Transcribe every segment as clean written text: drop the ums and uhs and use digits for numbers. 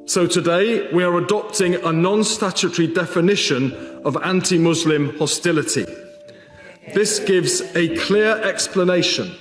So today we are adopting a non-statutory definition of anti-Muslim hostility. This gives a clear explanation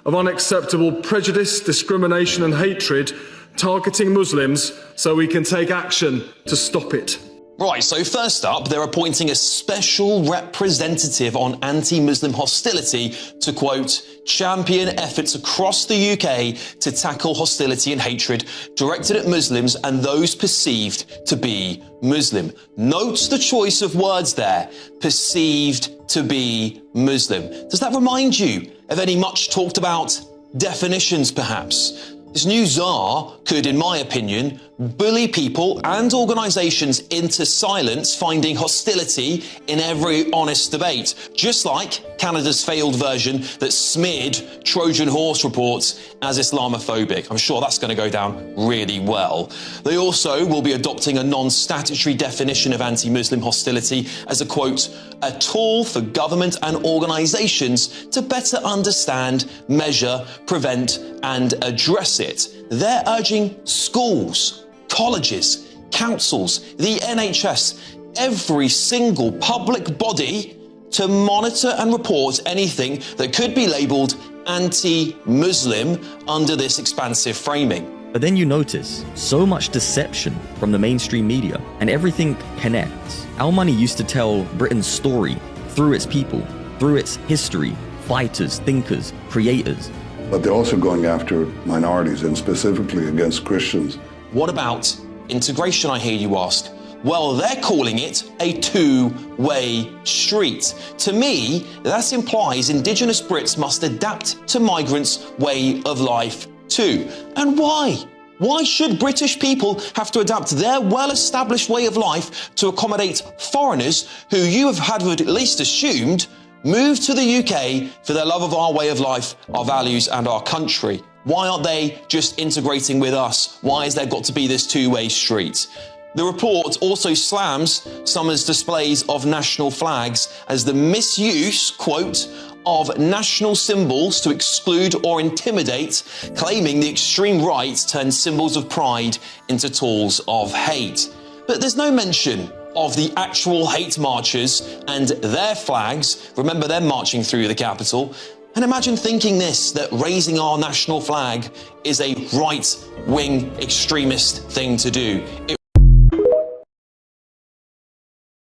of unacceptable prejudice, discrimination and hatred targeting Muslims so we can take action to stop it. Right, so first up, they're appointing a special representative on anti-Muslim hostility to, quote, champion efforts across the UK to tackle hostility and hatred directed at Muslims and those perceived to be Muslim. Note the choice of words there, perceived to be Muslim. Does that remind you of any much talked about definitions, perhaps? This new czar could, in my opinion, bully people and organisations into silence, finding hostility in every honest debate, just like Canada's failed version that smeared Trojan horse reports as Islamophobic. I'm sure that's going to go down really well. They also will be adopting a non-statutory definition of anti-Muslim hostility as a, quote, a tool for government and organisations to better understand, measure, prevent and address it. They're urging schools, colleges, councils, the NHS, every single public body to monitor and report anything that could be labelled anti-Muslim under this expansive framing. But then you notice so much deception from the mainstream media, and everything connects. Our Money used to tell Britain's story through its people, through its history, fighters, thinkers, creators. But they're also going after minorities and specifically against Christians. What about integration, I hear you ask? Well, they're calling it a two-way street. To me, that implies Indigenous Brits must adapt to migrants' way of life too. And why? Why should British people have to adapt their well-established way of life to accommodate foreigners who you have at least assumed move to the UK for their love of our way of life, our values and our country? Why aren't they just integrating with us? Why has there got to be this two-way street? The report also slams Summers' displays of national flags as the misuse, quote, of national symbols to exclude or intimidate, claiming the extreme right turns symbols of pride into tools of hate. But there's no mention of the actual hate marchers and their flags. Remember them marching through the capital. And imagine thinking this, that raising our national flag is a right-wing extremist thing to do.